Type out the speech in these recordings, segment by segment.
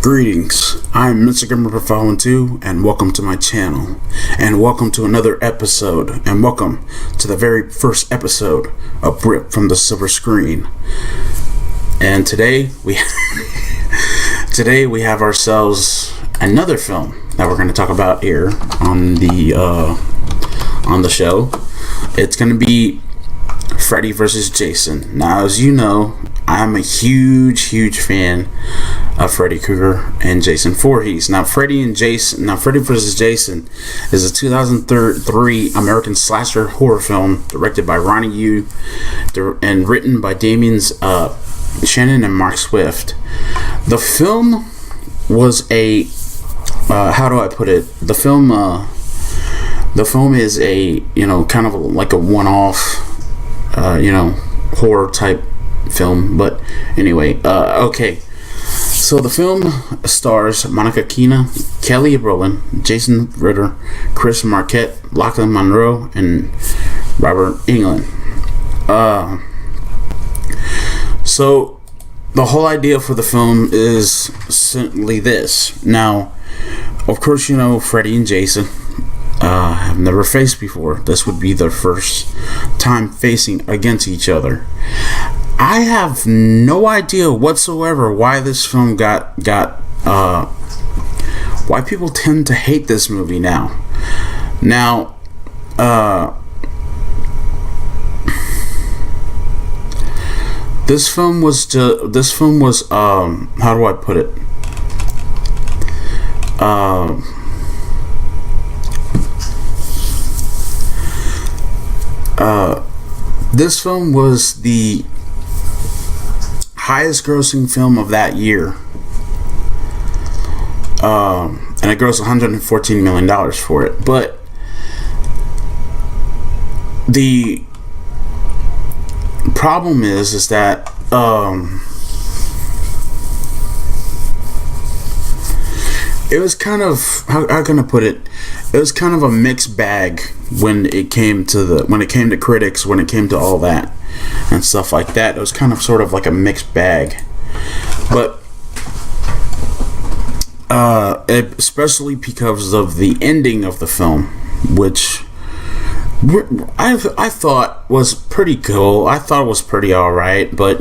Greetings, I'm Mr. Grimreaper 2, and welcome to my channel, and welcome to another episode, and welcome to the very first episode of Rip from the Silverscreen. And today we have ourselves another film that we're going to talk about here on the show. It's going to be Freddy vs. Jason. Now, as you know, I'm a huge fan of Freddy Krueger and Jason Voorhees. Now, Freddy vs. Jason is a 2003 American slasher horror film directed by Ronnie Yu and written by Damien Shannon and Mark Swift. The film was a how do I put it? The film is a kind of like a one-off horror type film. But anyway, okay. So the film stars Monica Keena, Kelly Rowland, Jason Ritter, Chris Marquette, Lachlan Monroe, and Robert Englund. So the whole idea for the film is simply this. Now, of course, Freddy and Jason have never faced before. This would be their first time facing against each other. I have no idea whatsoever why this film why people tend to hate this movie now. This film was how do I put it? This film was the highest grossing film of that year, and it grossed $114 million for it. But the problem is that it was kind of, how can I put it? It was kind of a mixed bag when it came to critics, when it came to all that and stuff like that. It was kind of sort of like a mixed bag. But especially because of the ending of the film, which I thought was pretty cool. I thought it was pretty alright, but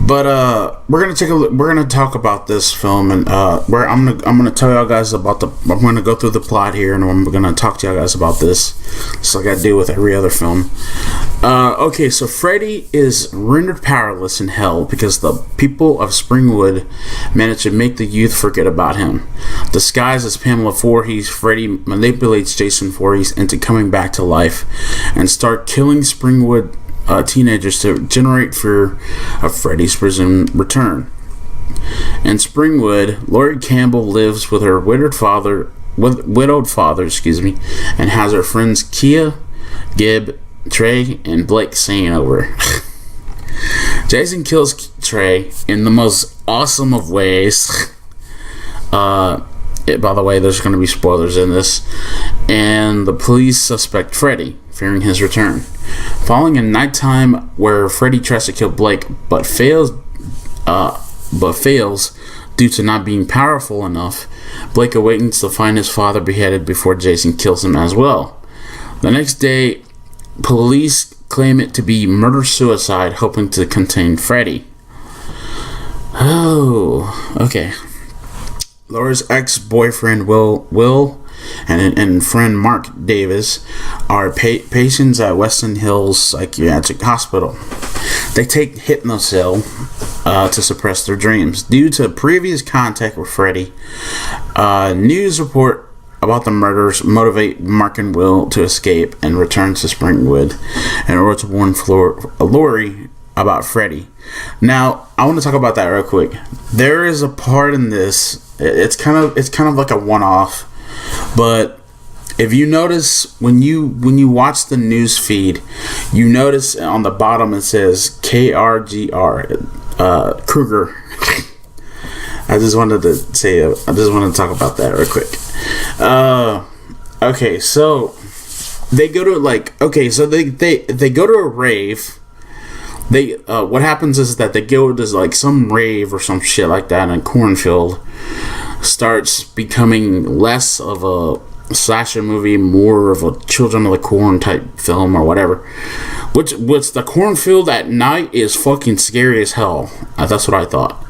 we're gonna talk about this film, and where I'm gonna tell y'all guys about I'm gonna go through the plot here, and I'm gonna talk to y'all guys about this, just like I do with every other film. Okay, so Freddy is rendered powerless in hell because the people of Springwood managed to make the youth forget about him. Disguised as Pamela Voorhees, Freddy manipulates Jason Voorhees into coming back to life and start killing Springwood teenagers to generate fear of Freddy's presumed return. In Springwood, Laurie Campbell lives with her widowed father, and has her friends Kia, Gib, Trey, and Blake staying over. Jason kills Trey in the most awesome of ways. By the way, there's going to be spoilers in this. And the police suspect Freddy, fearing his return. Following a nighttime where Freddy tries to kill Blake, but fails due to not being powerful enough, Blake awakens to find his father beheaded before Jason kills him as well. The next day, police claim it to be murder-suicide, hoping to contain Freddy. Oh, okay. Laura's ex-boyfriend Will and friend Mark Davis are patients at Weston Hills Psychiatric Hospital. They take Hypnocil to suppress their dreams. Due to previous contact with Freddy, news report about the murders motivate Mark and Will to escape and return to Springwood in order to warn Laurie about Freddy. Now, I want to talk about that real quick. There is a part in this. It's kind of like a one-off. But if you notice, when you watch the news feed, you notice on the bottom it says KRGR, Krueger. I just wanted to talk about that real quick. Okay, so they go to they go to a rave they what happens is that they go to like some rave or some shit like that, and cornfield starts becoming less of a slasher movie, more of a Children of the Corn type film or whatever. Which the cornfield at night is fucking scary as hell. That's what I thought.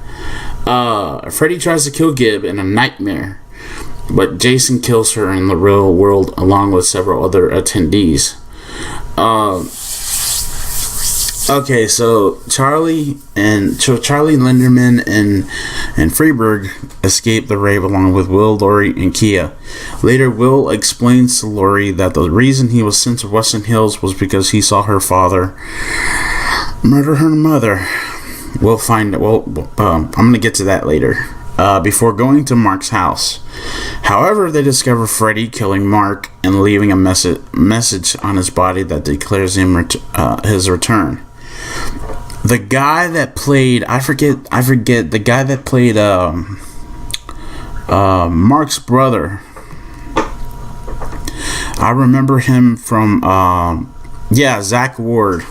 Freddy tries to kill Gib in a nightmare, but Jason kills her in the real world along with several other attendees. Okay, so Charlie Linderman and Freeberg escape the rave along with Will, Lori, and Kia. Later, Will explains to Lori that the reason he was sent to Western Hills was because he saw her father murder her mother. I'm gonna get to that later. Before going to Mark's house. However, they discover Freddy killing Mark and leaving a message on his body that declares him his return. The guy that played I forget the guy that played Mark's brother. I remember him from Zach Ward.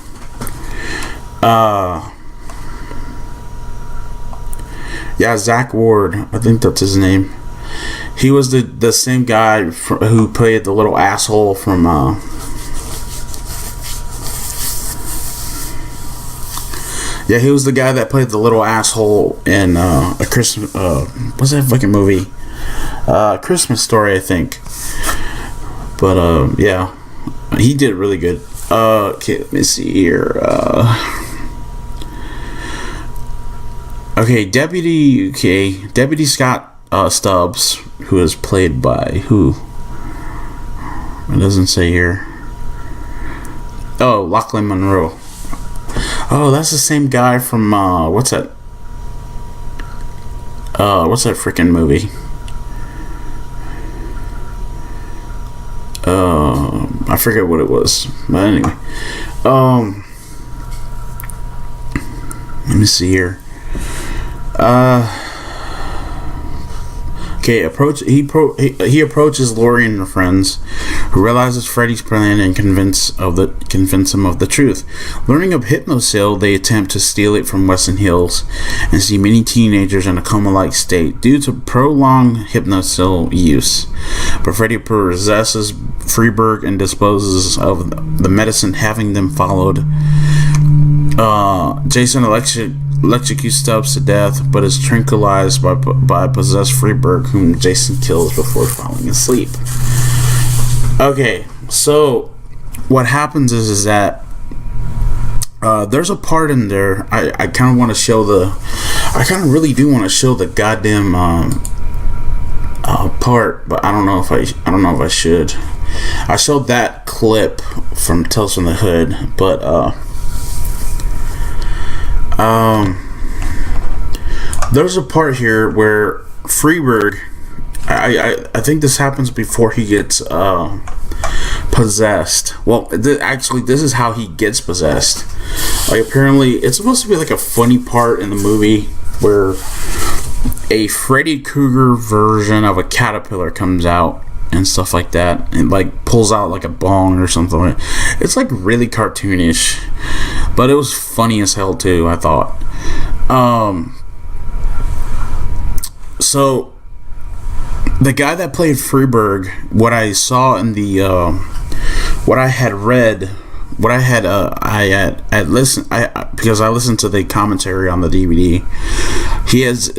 Zach Ward. I think that's his name. He was the same guy who played the little asshole from he was the guy that played the little asshole in a Christmas what's that fucking movie? Christmas Story, I think. But he did really good. Okay, let me see here. Deputy Scott Stubbs, who is played by who? It doesn't say here. Oh, Lachlan Monroe. Oh, that's the same guy from what's that freaking movie? I forget what it was, but anyway. Let me see here. He approaches Lori and her friends, who realizes Freddy's plan and convince him of the truth. Learning of Hypnocil, they attempt to steal it from Weston Hills and see many teenagers in a coma-like state due to prolonged Hypnocil use. But Freddy possesses Freeberg and disposes of the medicine, having them followed. Jason electrocutes Stubbs to death, but is tranquilized by possessed Freeberg, whom Jason kills before falling asleep. Okay, so what happens is that there's a part in there. I kind of want to show I kind of really do want to show the goddamn part, but I don't know if I should. I showed that clip from Tales from the Hood, but there's a part here where Freeberg, I think this happens before he gets possessed. Well, this is how he gets possessed. Like, apparently it's supposed to be like a funny part in the movie where a Freddy Krueger version of a caterpillar comes out and stuff like that, and like pulls out like a bong or something. It's like really cartoonish, but it was funny as hell too, I thought. So the guy that played Freeberg, what I saw in the what I had read, I listened, because I listened to the commentary on the DVD. He has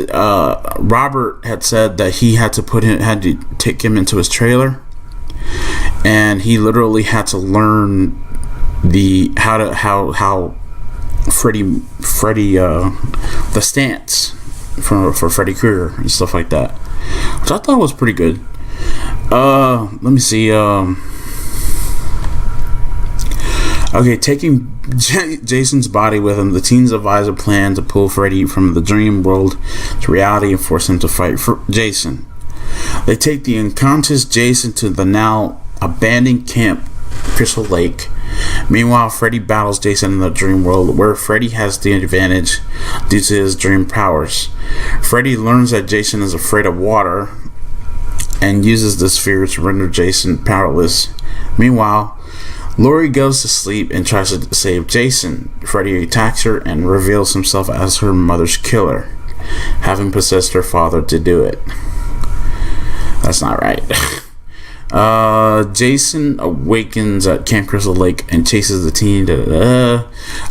Robert had said that he had to take him into his trailer, and he literally had to learn how Freddy the stance for Freddy Krueger and stuff like that, which I thought was pretty good. Let me see. Okay, taking Jason's body with him, the teens devise a plan to pull Freddy from the dream world to reality and force him to fight for Jason. They take the unconscious Jason to the now abandoned camp, Crystal Lake. Meanwhile, Freddy battles Jason in the dream world, where Freddy has the advantage due to his dream powers. Freddy learns that Jason is afraid of water and uses this fear to render Jason powerless. Meanwhile, Laurie goes to sleep and tries to save Jason. Freddy attacks her and reveals himself as her mother's killer, having possessed her father to do it. That's not right. Jason awakens at Camp Crystal Lake and chases the teen.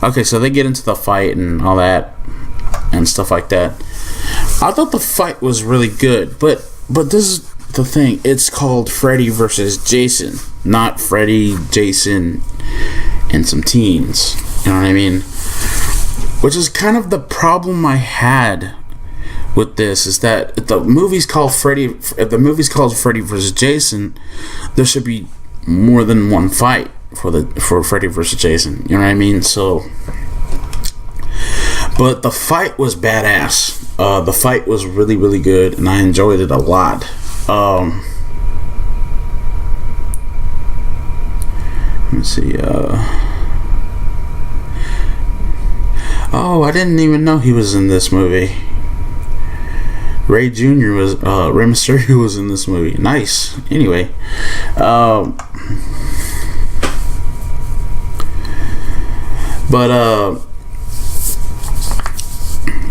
Okay, so they get into the fight and all that and stuff like that. I thought the fight was really good, but this is the thing. It's called Freddy versus Jason, not Freddy, Jason, and some teens. You know what I mean? Which is kind of the problem I had with this, is that if the movie's called Freddy versus Jason, there should be more than one fight for Freddy versus Jason. You know what I mean? So, but the fight was badass. The fight was really, really good, and I enjoyed it a lot. Let me see. Oh, I didn't even know he was in this movie. Ray Mysterio was in this movie. Nice. Anyway,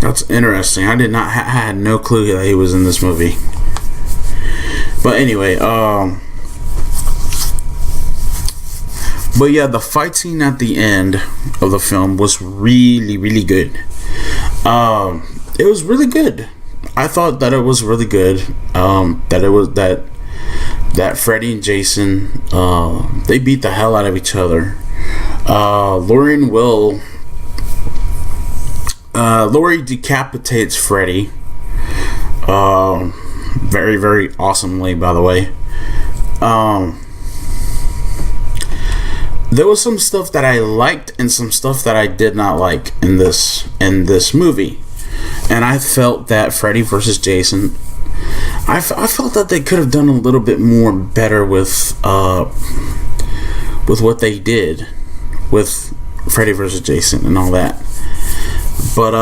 that's interesting. I had no clue that he was in this movie. But anyway, but yeah, the fight scene at the end of the film was really, really good. It was really good. I thought that it was really good. That Freddy and Jason, they beat the hell out of each other. Laurie decapitates Freddy. Very, very awesomely, by the way. There was some stuff that I liked and some stuff that I did not like in this movie. And I felt that Freddy versus Jason, I felt that they could have done a little bit more better with what they did with Freddy versus Jason and all that. But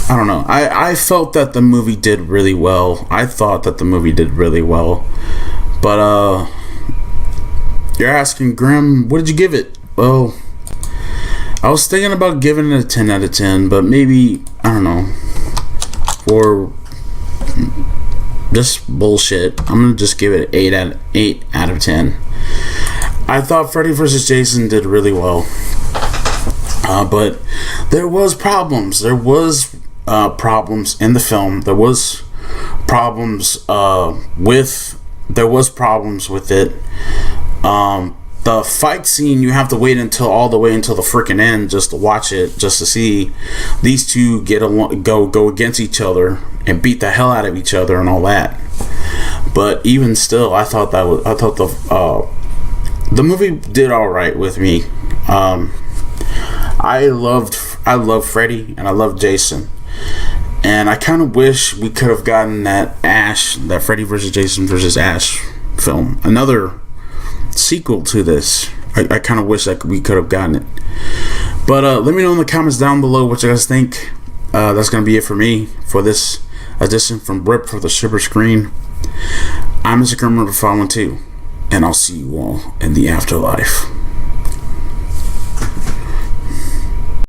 I don't know. I felt that the movie did really well. I thought that the movie did really well. But you're asking, Grim, what did you give it? Well, I was thinking about giving it a 10 out of 10, but maybe, I don't know, for just bullshit, I'm going to just give it 8 out of 10. I thought Freddy vs. Jason did really well. But there was problems. There was problems in the film. There was problems with it. The fight scene, you have to wait all the way until the freaking end just to watch it, just to see these two go against each other and beat the hell out of each other and all that. But even still, I thought the movie did all right with me. I loved Freddy and I loved Jason, and I kind of wish we could have gotten that Freddy vs. Jason vs. Ash film, another sequel to this. I kind of wish that we could have gotten it. But let me know in the comments down below what you guys think. That's gonna be it for me for this edition from Rip for the Silverscreen. I'm Mr. Grimreaper 512, and I'll see you all in the afterlife.